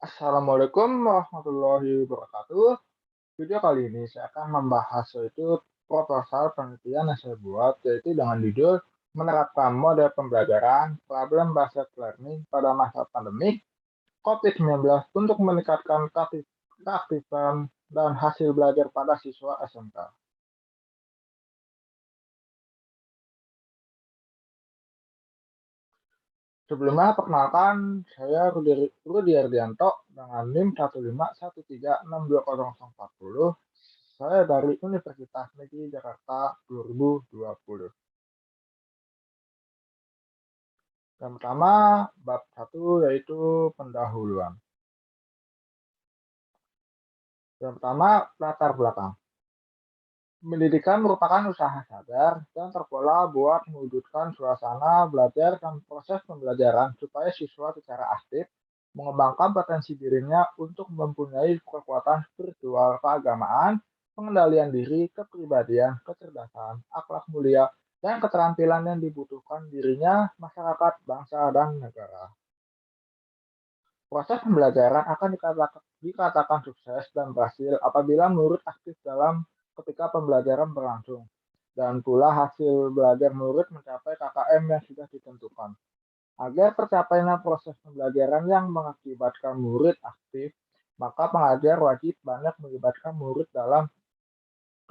Assalamualaikum warahmatullahi wabarakatuh. Video kali ini saya akan membahas yaitu proposal penelitian yang saya buat yaitu dengan judul menerapkan model pembelajaran problem based learning pada masa pandemik COVID-19 untuk meningkatkan keaktifan dan hasil belajar pada siswa SMK. Sebelumnya, perkenalkan, saya Rudi Ardianto dengan NIM 151362040. Saya dari Universitas Negeri Jakarta 2020. Yang pertama, bab 1 yaitu pendahuluan. Yang pertama, latar belakang. Pendidikan merupakan usaha sadar dan terpola buat mewujudkan suasana belajar dan proses pembelajaran supaya siswa secara aktif mengembangkan potensi dirinya untuk mempunyai kekuatan spiritual keagamaan, pengendalian diri, kepribadian, kecerdasan, akhlak mulia, dan keterampilan yang dibutuhkan dirinya, masyarakat, bangsa, dan negara. Proses pembelajaran akan dikatakan sukses dan berhasil apabila murid aktif dalam ketika pembelajaran berlangsung, dan pula hasil belajar murid mencapai KKM yang sudah ditentukan. Agar tercapainya proses pembelajaran yang mengakibatkan murid aktif, maka pengajar wajib banyak melibatkan murid dalam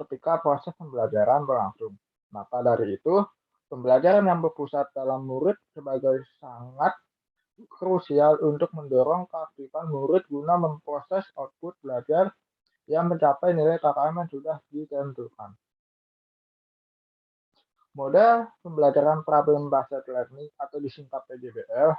ketika proses pembelajaran berlangsung. Maka dari itu, pembelajaran yang berpusat dalam murid sebagai sangat krusial untuk mendorong keaktifan murid guna memproses output belajar yang mencapai nilai KKM yang sudah ditentukan. Model pembelajaran problem based learning atau disingkat PJBL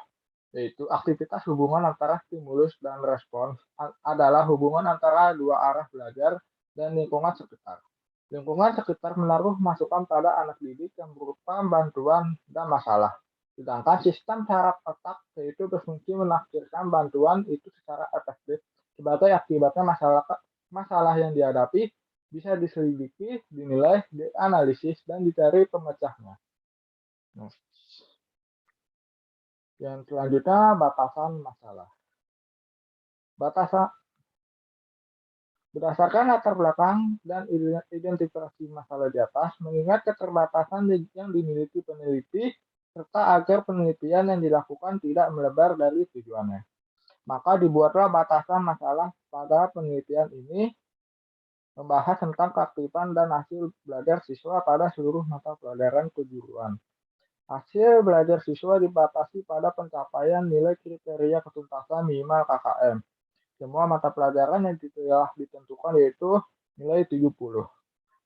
yaitu aktivitas hubungan antara stimulus dan respons adalah hubungan antara dua arah belajar dan lingkungan sekitar. Lingkungan sekitar menaruh masukan pada anak didik yang berupa bantuan dan masalah. Sedangkan sistem saraf otak yaitu berfungsi menafsirkan bantuan itu secara efektif sebagai akibatnya masalah yang dihadapi bisa diselidiki, dinilai, dianalisis, dan dicari pemecahnya. Nah, yang selanjutnya batasan masalah. Batasan Berdasarkan latar belakang dan identifikasi masalah di atas, mengingat keterbatasan yang dimiliki peneliti, serta agar penelitian yang dilakukan tidak melebar dari tujuannya. Maka dibuatlah batasan masalah pada penelitian ini membahas tentang keaktifan dan hasil belajar siswa pada seluruh mata pelajaran kejuruan. Hasil belajar siswa dibatasi pada pencapaian nilai kriteria ketuntasan minimal KKM. Semua mata pelajaran yang telah ditentukan yaitu nilai 70.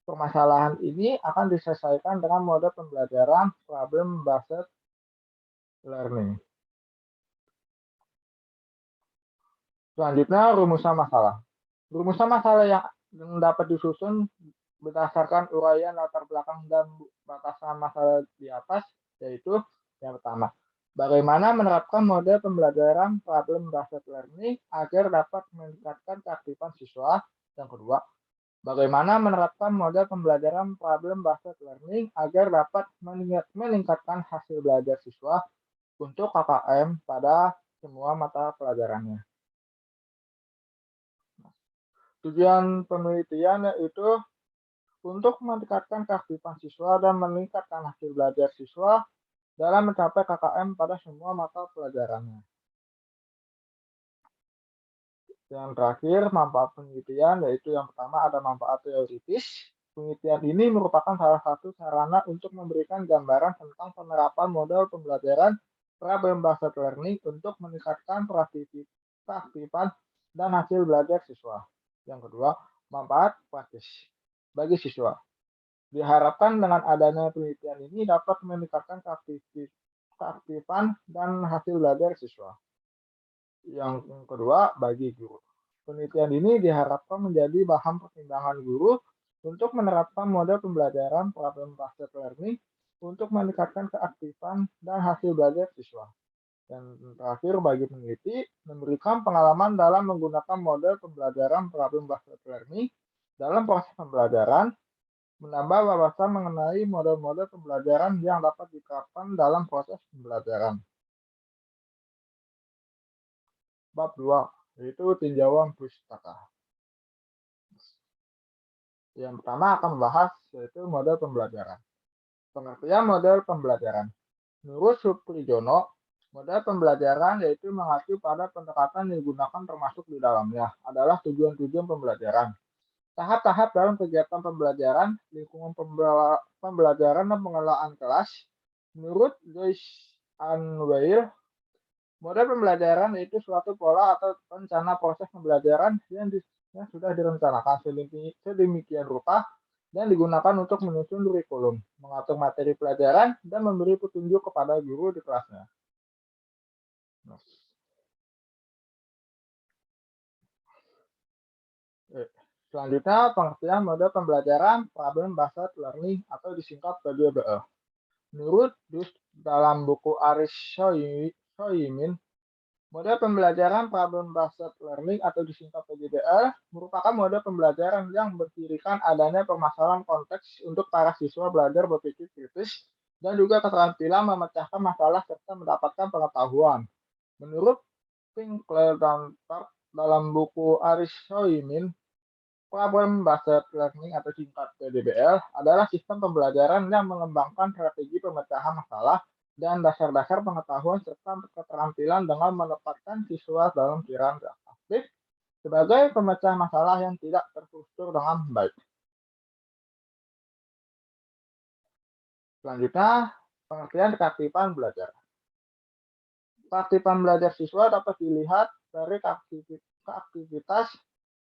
Permasalahan ini akan diselesaikan dengan mode pembelajaran problem based learning. Selanjutnya, rumusan masalah. Rumusan masalah yang dapat disusun berdasarkan uraian latar belakang dan batasan masalah di atas, yaitu yang pertama, bagaimana menerapkan model pembelajaran problem based learning agar dapat meningkatkan keaktifan siswa. Yang kedua, bagaimana menerapkan model pembelajaran problem based learning agar dapat meningkatkan hasil belajar siswa untuk KKM pada semua mata pelajarannya. Tujuan penelitian yaitu untuk meningkatkan keaktifan siswa dan meningkatkan hasil belajar siswa dalam mencapai KKM pada semua mata pelajarannya. Yang terakhir, manfaat penelitian, yaitu yang pertama ada manfaat teoritis. Penelitian ini merupakan salah satu sarana untuk memberikan gambaran tentang penerapan model pembelajaran problem based learning untuk meningkatkan keaktifan dan hasil belajar siswa. Yang kedua, manfaat praktis bagi siswa. Diharapkan dengan adanya penelitian ini dapat meningkatkan keaktifan dan hasil belajar siswa. Yang kedua, bagi guru. Penelitian ini diharapkan menjadi bahan pertimbangan guru untuk menerapkan model pembelajaran problem based learning untuk meningkatkan keaktifan dan hasil belajar siswa. Dan terakhir, bagi peneliti, memberikan pengalaman dalam menggunakan model pembelajaran problem based learning dalam proses pembelajaran, menambah wawasan mengenai model-model pembelajaran yang dapat diterapkan dalam proses pembelajaran. Bab 2, yaitu tinjauan pustaka. Yang pertama akan membahas yaitu model pembelajaran. Pengertian model pembelajaran. Menurut Suprijono, model pembelajaran yaitu mengacu pada pendekatan yang digunakan termasuk di dalamnya adalah tujuan-tujuan pembelajaran, tahap-tahap dalam kegiatan pembelajaran, lingkungan pembelajaran dan pengelolaan kelas. Menurut Joyce and Weil, model pembelajaran itu suatu pola atau rencana proses pembelajaran yang sudah direncanakan sedemikian rupa dan digunakan untuk menyusun kurikulum, mengatur materi pelajaran, dan memberi petunjuk kepada guru di kelasnya. Selanjutnya, pengertian model pembelajaran Problem Based Learning atau disingkat PBBL. Menurut Dus dalam buku Aris Soimin, model pembelajaran Problem Based Learning atau disingkat PBBL merupakan model pembelajaran yang bercirikan adanya permasalahan konteks untuk para siswa belajar berpikir kritis dan juga keterampilan memecahkan masalah serta mendapatkan pengetahuan. Menurut Winkler dan Tarp dalam buku Aris Soimin, Problem Based Learning atau singkat PBBL adalah sistem pembelajaran yang mengembangkan strategi pemecahan masalah dan dasar-dasar pengetahuan serta keterampilan dengan menempatkan siswa dalam pikiran aktif sebagai pemecah masalah yang tidak terstruktur dengan baik. Selanjutnya, pengertian keaktifan belajar. Keaktifan belajar siswa dapat dilihat dari keaktivitas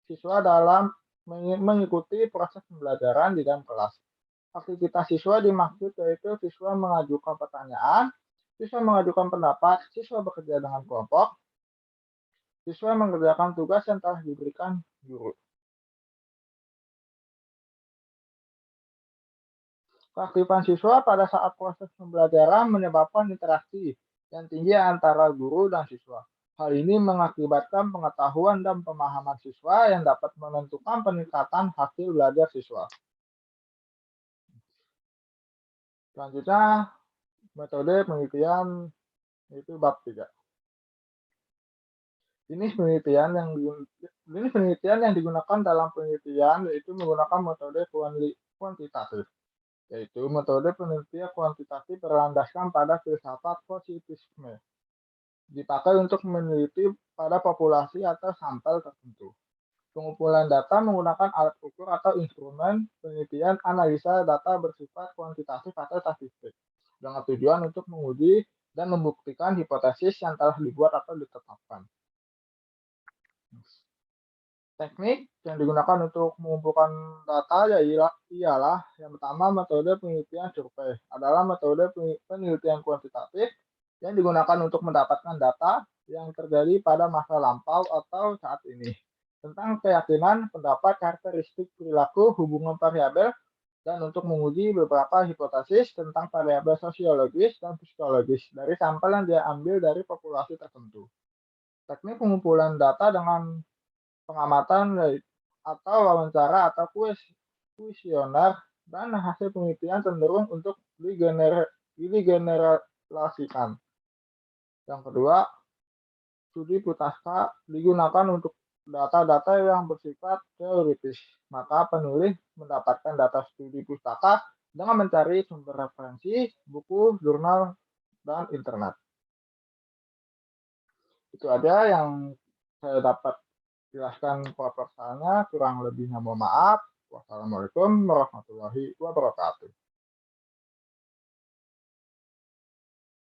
siswa dalam mengikuti proses pembelajaran di dalam kelas. Aktivitas siswa dimaksud yaitu siswa mengajukan pertanyaan, siswa mengajukan pendapat, siswa bekerja dengan kelompok, siswa mengerjakan tugas yang telah diberikan guru. Keaktifan siswa pada saat proses pembelajaran menyebabkan interaksi yang tinggi antara guru dan siswa. Hal ini mengakibatkan pengetahuan dan pemahaman siswa yang dapat menentukan peningkatan hasil belajar siswa. Selanjutnya, metode penelitian itu bab 3. Jenis penelitian yang digunakan dalam penelitian yaitu menggunakan metode kuantitatif, yaitu metode penelitian kuantitatif berlandaskan pada filsafat positivisme. Dipakai untuk meneliti pada populasi atau sampel tertentu. Pengumpulan data menggunakan alat ukur atau instrumen penelitian analisa data bersifat kuantitatif atau statistik, dengan tujuan untuk menguji dan membuktikan hipotesis yang telah dibuat atau ditetapkan. Teknik yang digunakan untuk mengumpulkan data ialah yang pertama metode penelitian survei adalah metode penelitian kuantitatif yang digunakan untuk mendapatkan data yang terjadi pada masa lampau atau saat ini tentang keyakinan, pendapat, karakteristik perilaku, hubungan variabel, dan untuk menguji beberapa hipotesis tentang variabel sosiologis dan psikologis dari sampel yang diambil dari populasi tertentu. Teknik pengumpulan data dengan pengamatan atau wawancara atau kuesioner dan hasil penelitian cenderung untuk digeneralisasikan. Yang kedua, studi pustaka digunakan untuk data-data yang bersifat teoritis. Maka penulis mendapatkan data studi pustaka dengan mencari sumber referensi, buku, jurnal, dan internet. Itu aja yang saya dapat jelaskan proposalnya, kurang lebihnya mohon maaf. Wassalamualaikum warahmatullahi wabarakatuh.